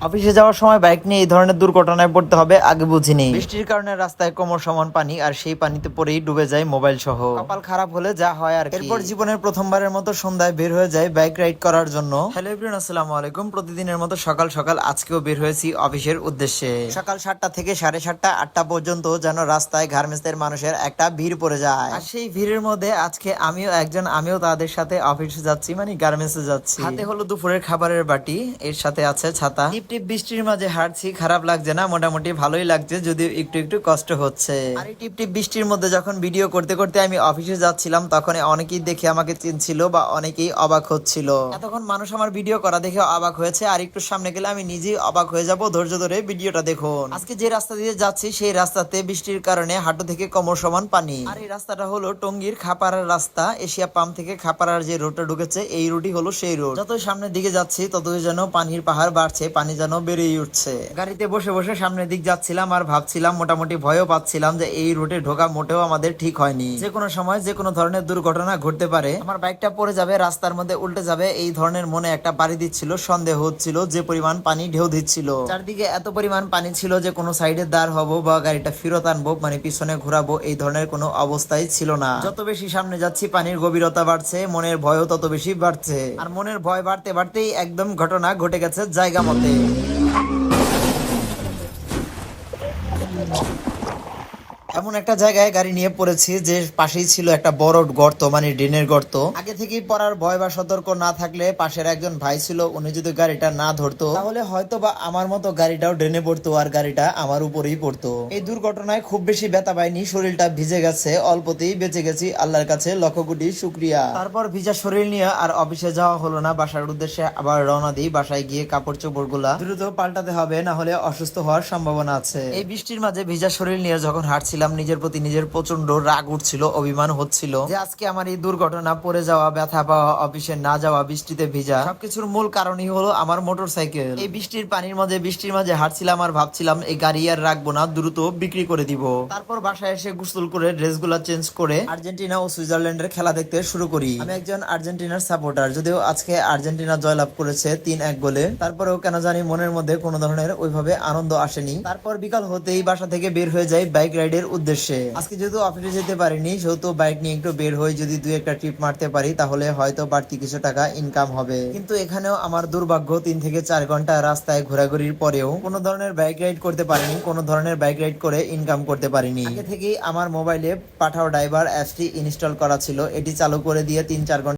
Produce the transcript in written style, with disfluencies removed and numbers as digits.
অফিসে যাওয়ার সময় বাইক নিয়ে এই ধরনের দুর্ঘটনায় পড়তে হবে আগে বুঝিনি। বৃষ্টির কারণে রাস্তায় কোমর সমান পানি, আর সেই পানিতে পড়েই ডুবে যায় মোবাইল সহ। কপাল খারাপ হলে যা হয় আর কি। এরপর জীবনের প্রথমবারের মতো সন্ধ্যায় বের হয়ে যায় বাইক রাইড করার জন্য। হ্যালো এভরিওয়ান, আসসালামু আলাইকুম। প্রতিদিনের মতো সকাল সকাল আজকেও বের হয়েছি অফিসের উদ্দেশ্যে। সকাল 7টা থেকে 7:30 8টা পর্যন্ত যেন রাস্তায় গার্মেন্টসের মানুষের একটা ভিড় পড়ে যায়। আর সেই ভিড়ের মধ্যে আজকে আমিও তাদের সাথে অফিসে যাচ্ছি, মানে গার্মেন্টসে যাচ্ছি। হাতে হলো দুপুরের খাবারের বাটি, এর সাথে আছে ছাতা। টিপ টিপ বৃষ্টির মাঝে হাঁটছি, খারাপ লাগছে না, মোটামুটি ভালোই লাগছে, যদিও একটু একটু কষ্ট হচ্ছে। আর এই টিপ টিপ বৃষ্টির মধ্যে যখন ভিডিও করতে করতে আমি অফিসে যাচ্ছিলাম, তখন অনেকেই দেখে আমাকে চিনছিল বা অনেকেই অবাক হচ্ছিল। এতক্ষণ মানুষ আমার ভিডিও করা দেখে অবাক হয়েছে, আর একটু সামনে গেলে আমি নিজেই অবাক হয়ে যাব। ধৈর্য ধরে ভিডিওটা দেখুন। আজকে যে রাস্তা দিয়ে যাচ্ছি সেই রাস্তাতে বৃষ্টির কারণে হাঁটু থেকে কোমর সমান পানি। আর এই রাস্তাটা হলো টঙ্গীর খাপাড়ার রাস্তা। এশিয়া পাম্প থেকে খাপাড়ার যে রোডটা ঢুকেছে, এই রোডই হলো সেই রোড। যতই সামনের দিকে যাচ্ছি ততই যেন পানির পাহাড় বাড়ছে, পানি যেন বেড়েই উঠছে। গাড়িতে বসে বসে সামনের দিক যাচ্ছিলাম আর ভাবছিলাম, মোটামুটি ভয়ও পাচ্ছিলাম যে এই রুটে ঢোকা মোটেও আমাদের ঠিক হয়নি। যে কোনো সময় যে কোনো ধরনের দুর্ঘটনা ঘটতে পারে। আমার বাইকটা পড়ে যাবে, রাস্তার মধ্যে উল্টে যাবে, এই ধরনের মনে একটা বাড়ি দিচ্ছিল, সন্দেহ হচ্ছিল। যে পরিমাণ পানি ঢেউ দিচ্ছিল, চারদিকে এত পরিমাণ পানি ছিল যে কোনো সাইডে দাঁড় হবো বা গাড়িটা ফেরত আনবো, মানে পিছনে ঘোরাবো, এই ধরনের কোনো অবস্থাই ছিল না। যত বেশি সামনে যাচ্ছি পানির গভীরতা বাড়ছে, মনের ভয়ও তত বেশি বাড়ছে। আর মনের ভয় বাড়তে বাড়তেই একদম ঘটনা ঘটে গেছে জায়গা মতে। এমন একটা জায়গায় গাড়ি নিয়ে পড়েছি যে পাশেই ছিল একটা বড় গর্ত, মানে ড্রেনের গর্ত। আগে থেকেই পড়ার ভয় বা সতর্ক না থাকলে পাশের একজন ভাই ছিল, উনি যদি গাড়িটা না ধরতো তাহলে হয়তো বা আমার মতো গাড়িটাও ড্রেনে পড়তো আর গাড়িটা আমার উপরেই পড়তো। এই দুর্ঘটনায় খুব বেশি ব্যথা পাইনি, শরীরটা ভিজে গেছে, অল্পতেই বেঁচে গেছি, আল্লাহর কাছে লক্ষ কোটি শুকরিয়া। তারপর ভিজা শরীর নিয়ে আর অফিসে যাওয়া হলো না, বাসার উদ্দেশ্যে আবার রওনা দিই। বাসায় গিয়ে কাপড় চোপড় গুলা দ্রুত পাল্টাতে হবে, না হলে অসুস্থ হওয়ার সম্ভাবনা আছে। এই বৃষ্টির মাঝে ভিজা শরীর নিয়ে যখন হাঁটছিলাম, নিজের প্রতি নিজের প্রচন্ড রাগ উঠছিল, অভিমান হচ্ছিল যে আজকে আমার এই দুর্ঘটনা, পড়ে যাওয়া, ব্যথা পাওয়া, অফিসে না যাওয়া, বৃষ্টিতে ভিজা, সবকিছুর মূল কারণই হলো আমার মোটরসাইকেল। এই বৃষ্টির পানির মাঝে বৃষ্টির মাঝে হাঁটছিলাম আর ভাবছিলাম এই গাড়ি আর রাখবো না, দ্রুত বিক্রি করে দিব। তারপর বাসায় এসে গোসল করে ড্রেসগুলা চেঞ্জ করে আর্জেন্টিনা ও সুইজারল্যান্ডের খেলা দেখতে শুরু করি। আমি একজন আর্জেন্টিনার সাপোর্টার, যদিও আজকে আর্জেন্টিনা জয়লাভ করেছে 3-1 গোলে। তারপরেও কেন জানি মনের মধ্যে কোনো ধরনের ওইভাবে আনন্দ আসেনি। তারপর বিকাল হতেই বাসা থেকে বের হয়ে যাই বাইক রাইডের উদ্দেশ্যে। আজকে যেহেতু অফিসে যেতে পারিনি, সেহেতু বাইক নিয়ে একটু বের হয়ে যদি 2-1টা ট্রিপ মারতে পারি তাহলে হয়তো বাড়তি কিছু টাকা ইনকাম হবে। কিন্তু এখানেও আমার দুর্ভাগ্য, 3 থেকে 4 ঘন্টা রাস্তায় ঘোরাঘুরির পরেও কোনো ধরনের বাইক রাইড করতে পারিনি, কোনো ধরনের বাইক রাইড করে ইনকাম করতে পারিনি। আগে থেকেই আমার মোবাইলে পাঠাও ড্রাইভার অ্যাপসটি ইনস্টল করা ছিল, এটি চালু করে দিয়ে 3-4 ঘন্টা